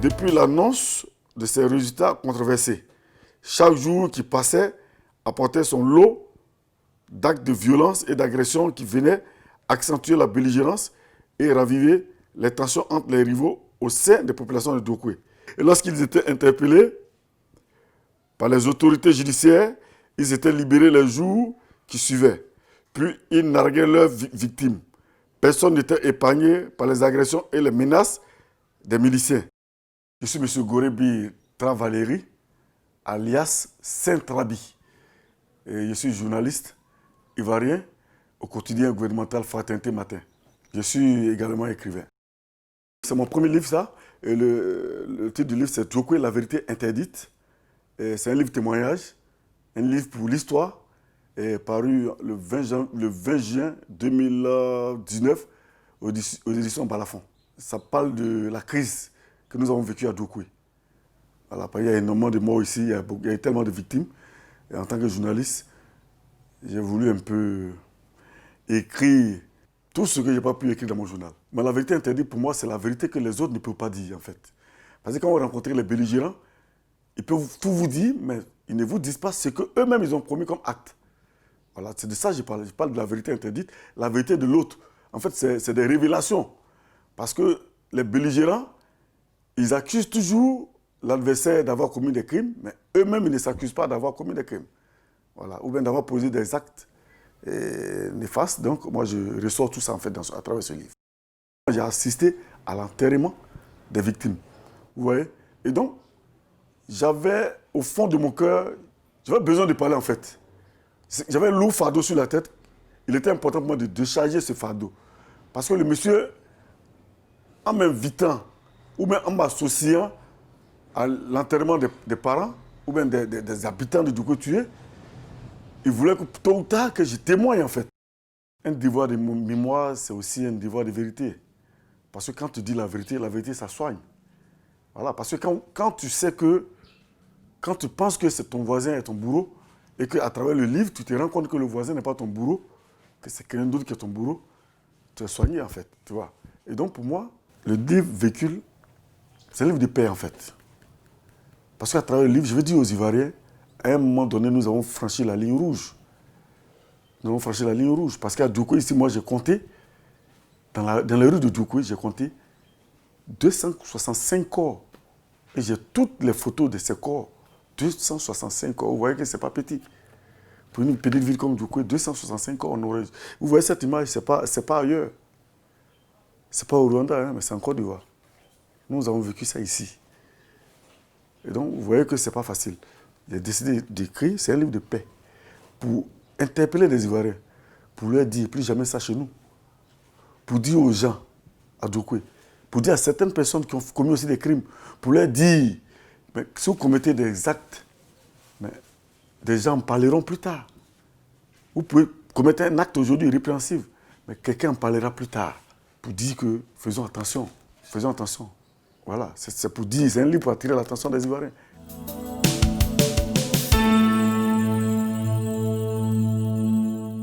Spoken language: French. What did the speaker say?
Depuis l'annonce de ces résultats controversés, chaque jour qui passait apportait son lot d'actes de violence et d'agression qui venaient accentuer la belligérance et raviver les tensions entre les rivaux au sein des populations de Dokwe. Et lorsqu'ils étaient interpellés par les autorités judiciaires, ils étaient libérés les jours qui suivaient. Puis ils narguaient leurs victimes. Personne n'était épargné par les agressions et les menaces des miliciens. Je suis M. Gorebi Travaleri, alias Saint-Rabi. Et je suis journaliste ivoirien au quotidien gouvernemental Fraternité Matin. Je suis également écrivain. C'est mon premier livre, ça. Et le titre du livre, c'est Dokwe, la vérité interdite. C'est un livre témoignage, un livre pour l'histoire, paru le 20 juin 2019 aux éditions Balafon. Ça parle de la crise que nous avons vécue à Dokwe. Voilà, il y a énormément de morts ici, il y a tellement de victimes. Et en tant que journaliste, j'ai voulu un peu écrire tout ce que je n'ai pas pu écrire dans mon journal. Mais la vérité interdite, pour moi, c'est la vérité que les autres ne peuvent pas dire, en fait. Parce que quand on rencontre les belligérants, ils peuvent tout vous dire, mais ils ne vous disent pas ce qu'eux-mêmes ils ont promis comme acte. Voilà, c'est de ça que je parle. Je parle de la vérité interdite, la vérité de l'autre. En fait, c'est des révélations. Parce que les belligérants, ils accusent toujours l'adversaire d'avoir commis des crimes, mais eux-mêmes, ils ne s'accusent pas d'avoir commis des crimes. Voilà, ou bien d'avoir posé des actes néfastes. Donc, moi, je ressors tout ça, en fait, à travers ce livre. J'ai assisté à l'enterrement des victimes. Vous voyez? Et donc, j'avais, au fond de mon cœur, j'avais besoin de parler, en fait. J'avais un lourd fardeau sur la tête. Il était important pour moi de décharger ce fardeau. Parce que le monsieur, en m'invitant, ou bien en m'associant à l'enterrement des parents, ou bien des habitants de Dokwe tués, il voulait que tôt ou tard que je témoigne, en fait. Un devoir de mémoire, c'est aussi un devoir de vérité. Parce que quand tu dis la vérité, ça soigne. Voilà, parce que quand tu sais que, quand tu penses que c'est ton voisin et ton bourreau, et qu'à travers le livre, tu te rends compte que le voisin n'est pas ton bourreau, que c'est quelqu'un d'autre qui est ton bourreau, tu es soigné, en fait, tu vois. Et donc, pour moi, le livre véhicule, c'est un livre de paix, en fait. Parce qu'à travers le livre, je veux dire aux Ivoiriens, à un moment donné, nous avons franchi la ligne rouge. Nous avons franchi la ligne rouge. Parce qu'à Dokwe, ici, moi, j'ai compté, dans les rues de Dokwe, j'ai compté 265 corps. Et j'ai toutes les photos de ces corps. 265 corps. Vous voyez que ce n'est pas petit. Pour une petite ville comme Dokwe, 265 corps. Vous voyez cette image, ce n'est pas ailleurs. Ce n'est pas au Rwanda, hein, mais c'est en Côte d'Ivoire. Nous avons vécu ça ici. Et donc, vous voyez que ce n'est pas facile. J'ai décidé d'écrire, c'est un livre de paix, pour interpeller les Ivoiriens, pour leur dire, plus jamais ça chez nous. Pour dire aux gens, à Dokwe, pour dire à certaines personnes qui ont commis aussi des crimes, pour leur dire, mais si vous commettez des actes, mais des gens en parleront plus tard. Vous pouvez commettre un acte aujourd'hui répréhensible, mais quelqu'un en parlera plus tard, pour dire que faisons attention, faisons attention. Voilà, c'est pour dire, c'est un livre pour attirer l'attention des Ivoiriens.